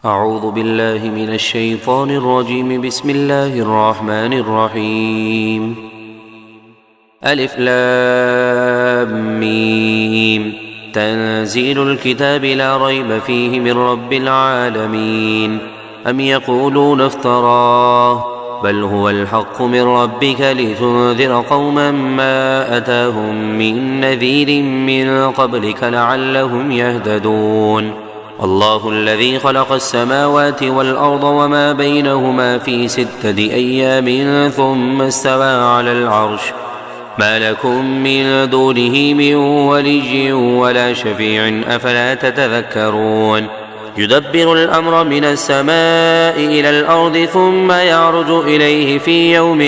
أعوذ بالله من الشيطان الرجيم. بسم الله الرحمن الرحيم. ألف لام ميم. تنزيل الكتاب لا ريب فيه من رب العالمين. أم يقولون افتراه بل هو الحق من ربك لتنذر قوما ما أتاهم من نذير من قبلك لعلهم يهتدون. الله الذي خلق السماوات والأرض وما بينهما في 6 أيام ثم استوى على العرش ما لكم من دونه من ولي ولا شفيع أفلا تتذكرون. يدبر الأمر من السماء إلى الأرض ثم يعرج إليه في يوم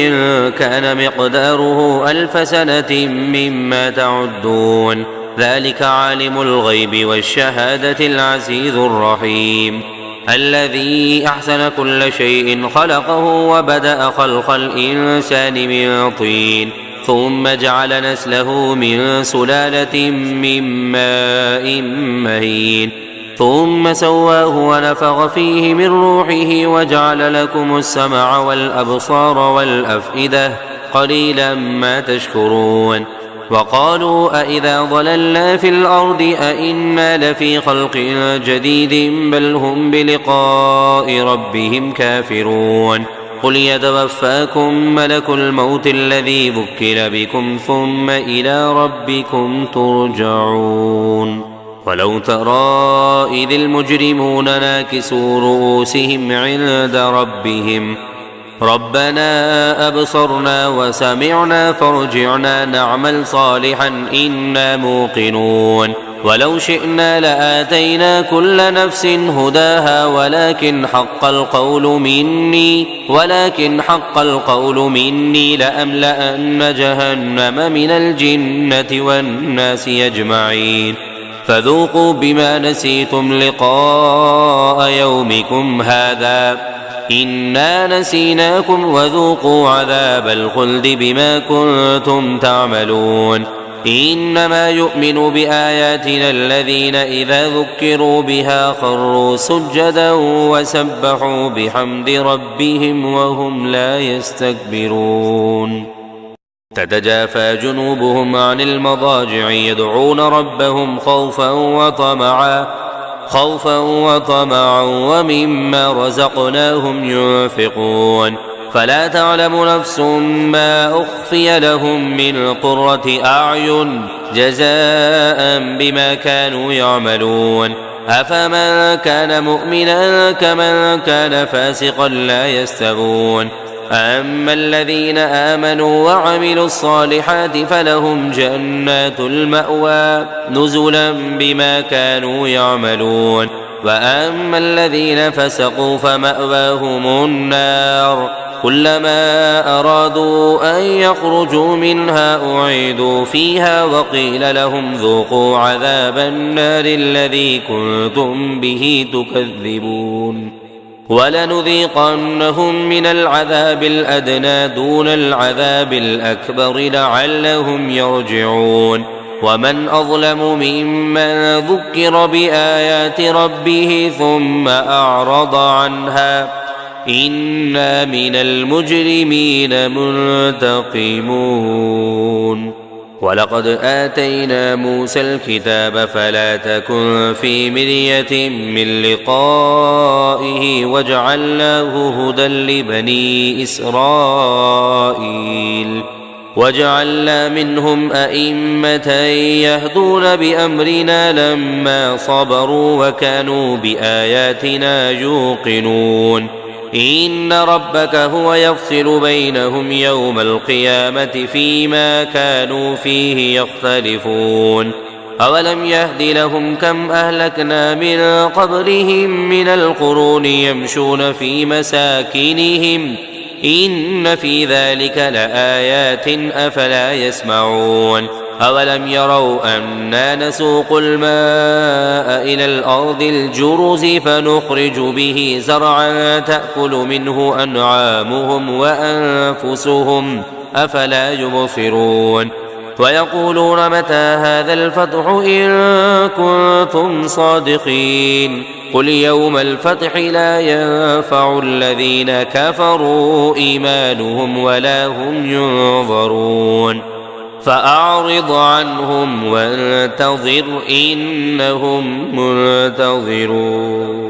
كان مقداره 1000 سنة مما تعدون. ذلك عالم الغيب والشهادة العزيز الرحيم. الذي أحسن كل شيء خلقه وبدأ خلق الإنسان من طين ثم جعل نسله من سلالة من ماء مهين ثم سواه ونفخ فيه من روحه وجعل لكم السمع والأبصار والأفئدة قليلا ما تشكرون. وقالوا أإذا ضللنا في الأرض أإنا لفي خلق جديد بل هم بلقاء ربهم كافرون. قل يتوفاكم ملك الموت الذي وكل بكم ثم إلى ربكم ترجعون. ولو ترى إذ المجرمون ناكسوا رؤوسهم عند ربهم ربنا أبصرنا وسمعنا فارجعنا نعمل صالحا إنا موقنون. ولو شئنا لآتينا كل نفس هداها ولكن حق القول مني لأملأن جهنم من الجنة والناس أجمعين. فذوقوا بما نسيتم لقاء يومكم هذا إنا نسيناكم وذوقوا عذاب الخلد بما كنتم تعملون. إنما يؤمن بآياتنا الذين إذا ذكروا بها خروا سجدا وسبحوا بحمد ربهم وهم لا يستكبرون. تتجافى جنوبهم عن المضاجع يدعون ربهم خوفا وطمعا ومما رزقناهم ينفقون. فلا تعلم نفس ما أخفي لهم من قرة أعين جزاء بما كانوا يعملون. أفمن كان مؤمنا كمن كان فاسقا لا يستوون. أما الذين آمنوا وعملوا الصالحات فلهم جنات المأوى نزلا بما كانوا يعملون. وأما الذين فسقوا فمأواهم النار كلما أرادوا أن يخرجوا منها أعيدوا فيها وقيل لهم ذوقوا عذاب النار الذي كنتم به تكذبون. ولنذيقنهم من العذاب الأدنى دون العذاب الأكبر لعلهم يرجعون. ومن أظلم ممن ذكر بآيات ربه ثم أعرض عنها إنا من المجرمين منتقمون. ولقد آتينا موسى الكتاب فلا تكن في مرية من لقائه وجعلناه هدى لبني إسرائيل. وجعلنا منهم أئمة يهدون بأمرنا لما صبروا وكانوا بآياتنا يوقنون. إن ربك هو يفصل بينهم يوم القيامة فيما كانوا فيه يختلفون. أولم يهد لهم كم أهلكنا من قبلهم من القرون يمشون في مساكنهم إن في ذلك لآيات أفلا يسمعون. أولم يروا أنا نسوق الماء إلى الأرض الجرز فنخرج به زرعا تأكل منه أنعامهم وأنفسهم أفلا يبصرون. ويقولون متى هذا الفتح إن كنتم صادقين قل يوم الفتح لا ينفع الذين كفروا إيمانهم ولا هم ينظرون فأعرض عنهم وانتظر إنهم منتظرون.